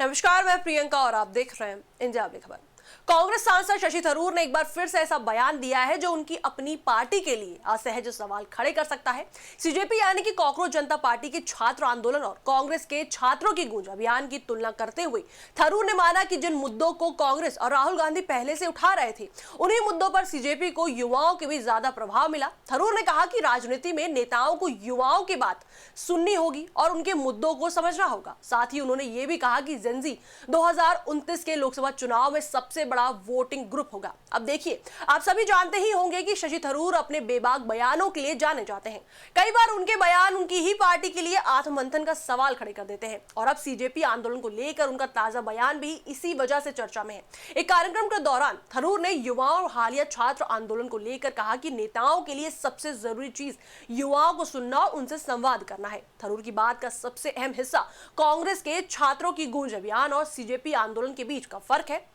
नमस्कार, मैं प्रियंका और आप देख रहे हैं इंडिया अभी खबर। कांग्रेस सांसद शशि थरूर ने एक बार फिर से ऐसा बयान दिया है जो उनकी अपनी पार्टी के लिए असहज सवाल खड़े कर सकता है। सीजेपी यानी कि कॉकरोच जनता पार्टी के छात्र आंदोलन और कांग्रेस के छात्रों की गूंज अभियान की तुलना करते हुए थरूर ने माना कि जिन मुद्दों को कांग्रेस और राहुल गांधी पहले से उठा रहे थे, उन्हीं मुद्दों पर सीजेपी को युवाओं के भी ज्यादा प्रभाव मिला। थरूर ने कहा कि राजनीति में नेताओं को युवाओं की बात सुननी होगी और उनके मुद्दों को समझना होगा। साथ ही उन्होंने ये भी कहा कि जेनजी 2029 के लोकसभा चुनाव में सबसे बड़ा वोटिंग ग्रुप होगा। अब देखिए, आप सभी जानते ही होंगे कि शशि थरूर अपने बेबाक बयानों के लिए जाने जाते हैं। कई बार उनके बयान उनकी ही पार्टी के लिए आत्ममंथन का सवाल खड़े कर देते हैं और अब सीजेपी आंदोलन को लेकर उनका ताजा बयान भी इसी वजह से चर्चा में है। एक कार्यक्रम के दौरान थरूर ने युवाओं और हालिया छात्र आंदोलन को लेकर कहा कि नेताओं के लिए सबसे जरूरी चीज युवाओं को सुनना और उनसे संवाद करना है। थरूर की बात का सबसे अहम हिस्सा कांग्रेस के छात्रों की गूंज अभियान और सीजेपी आंदोलन के बीच का फर्क है।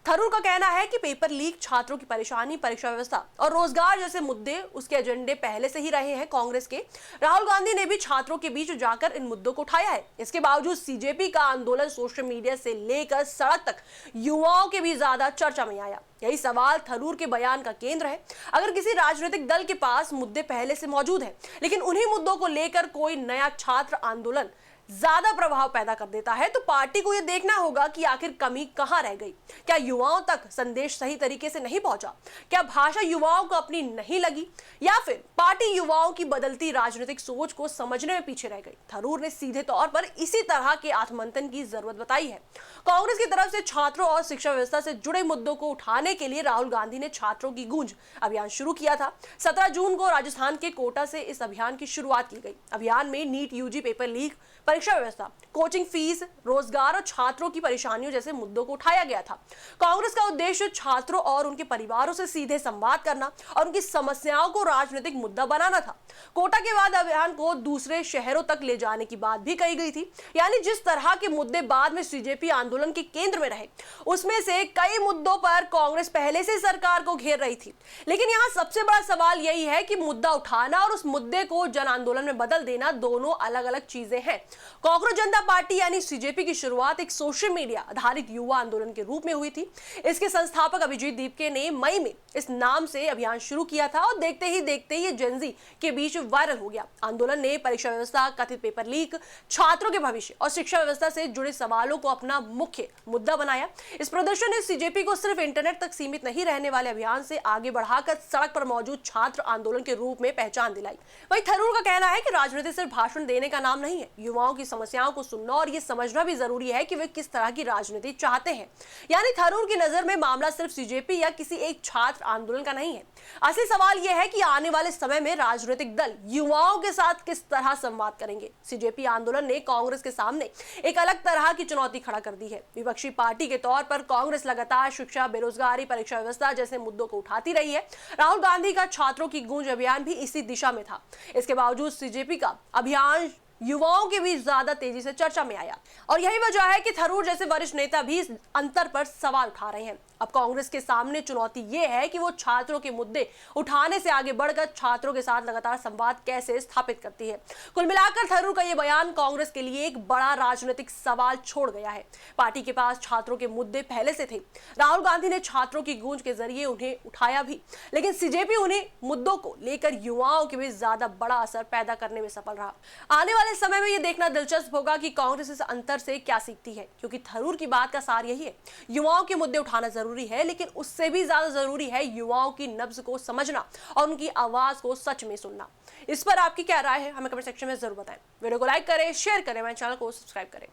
थरूर का कहना है कि पेपर लीक, छात्रों की परेशानी, परीक्षा व्यवस्था और रोजगार जैसे मुद्दे उसके एजेंडे पहले से ही रहे हैं। कांग्रेस के राहुल गांधी ने भी छात्रों के बीच जाकर इन मुद्दों को उठाया है। इसके बावजूद सीजेपी का आंदोलन सोशल मीडिया से लेकर सड़क तक युवाओं के भी ज्यादा चर्चा में आया। यही सवाल थरूर के बयान का केंद्र है। अगर किसी राजनीतिक दल के पास मुद्दे पहले से मौजूद हैं, लेकिन उन्हीं मुद्दों को लेकर कोई नया छात्र आंदोलन ज्यादा प्रभाव पैदा कर देता है, तो पार्टी को यह देखना होगा कि आखिर कमी कहां रह गई। क्या युवाओं तक संदेश सही तरीके से नहीं पहुंचा? क्या भाषा युवाओं को अपनी नहीं लगी, या फिर पार्टी युवाओं की बदलती राजनीतिक सोच को समझने में पीछे रह गई? थरूर ने सीधे तौर पर इसी तरह के आत्ममंथन की जरूरत बताई है। कांग्रेस की तरफ से छात्रों और शिक्षा व्यवस्था से जुड़े मुद्दों को उठाने के लिए राहुल गांधी ने छात्रों की गूंज अभियान शुरू किया था। 17 जून को राजस्थान के कोटा से इस अभियान की शुरुआत की गई। अभियान में नीट, यूजी, पेपर लीक, परीक्षा व्यवस्था, कोचिंग फीस, रोजगार और छात्रों की परेशानियों जैसे मुद्दों को उठाया गया था। कांग्रेस का उद्देश्य छात्रों और उनके परिवारों से सीधे संवाद करना और उनकी समस्याओं को राजनीतिक मुद्दा बनाना था। कोटा के बाद अभियान को दूसरे शहरों तक ले जाने की बात भी कही गई थी। यानी जिस तरह के मुद्दे बाद में सीजेपी आंदोलन के केंद्र में रहे, उसमें से कई मुद्दों पर कांग्रेस पहले से सरकार को घेर रही थी। लेकिन यहाँ सबसे बड़ा सवाल यही है कि मुद्दा उठाना और उस मुद्दे को जन आंदोलन में बदल देना दोनों अलग अलग चीजें हैं। कॉकरोच जनता पार्टी यानी सीजेपी की शुरुआत एक सोशल मीडिया आधारित युवा आंदोलन के रूप में हुई थी। इसके संस्थापक अभिजीत दीपके ने मई में इस नाम से अभियान शुरू किया था और देखते ही देखते ये जेनजी के बीच वायरल हो गया। आंदोलन ने परीक्षा व्यवस्था, कथित पेपर लीक, छात्रों के भविष्य और शिक्षा व्यवस्था से जुड़े सवालों को अपना मुख्य मुद्दा बनाया। इस प्रदर्शन ने सीजेपी को सिर्फ इंटरनेट तक सीमित नहीं रहने वाले अभियान से आगे बढ़ाकर सड़क पर मौजूद छात्र आंदोलन के रूप में पहचान दिलाई। वहीं थरूर का कहना है कि राजनीति सिर्फ भाषण देने का नाम नहीं है। युवाओं की समस्याओं को सुनना और ये समझना भी जरूरी है कि वे किस तरह की राजनीति चाहते हैं। यानी थरूर की नजर में मामला सिर्फ सीजेपी या किसी एक छात्र आंदोलन का नहीं है। असली सवाल यह है कि आने वाले समय में राजनीतिक दल युवाओं के साथ किस तरह संवाद करेंगे। सीजेपी आंदोलन ने कांग्रेस के सामने एक अलग तरह की चुनौती खड़ा कर दी है। विपक्षी पार्टी के तौर पर कांग्रेस लगातार शिक्षा, बेरोजगारी, परीक्षा व्यवस्था जैसे मुद्दों को उठाती रही है। राहुल गांधी का छात्रों की गूंज अभियान भी इसी दिशा में था। इसके बावजूद सीजेपी का अभियान युवाओं के भी ज्यादा तेजी से चर्चा में आया और यही वजह है कि थरूर जैसे वरिष्ठ नेता भी इस अंतर पर सवाल उठा रहे हैं। अब कांग्रेस के सामने चुनौती यह है कि वो छात्रों के मुद्दे उठाने से आगे बढ़कर छात्रों के साथ लगातार संवाद कैसे स्थापित करती है। कुल मिलाकर थरूर का यह बयान कांग्रेस के लिए एक बड़ा राजनीतिक सवाल छोड़ गया है। पार्टी के पास छात्रों के मुद्दे पहले से थे। राहुल गांधी ने छात्रों की गूंज के जरिए उन्हें उठाया भी, लेकिन सीजेपी उन्हें मुद्दों को लेकर युवाओं के भी ज्यादा बड़ा असर पैदा करने में सफल रहा। आने वाले समय में यह देखना दिलचस्प होगा कि कांग्रेस इस अंतर से क्या सीखती है, क्योंकि थरूर की बात का सार यही है, युवाओं के मुद्दे उठाना जरूरी है, लेकिन उससे भी ज्यादा जरूरी है युवाओं की नब्ज को समझना और उनकी आवाज को सच में सुनना। इस पर आपकी क्या राय है, हमें कमेंट सेक्शन में जरूर बताएं। वीडियो को लाइक करें, शेयर करें, मेरे चैनल को सब्सक्राइब करें।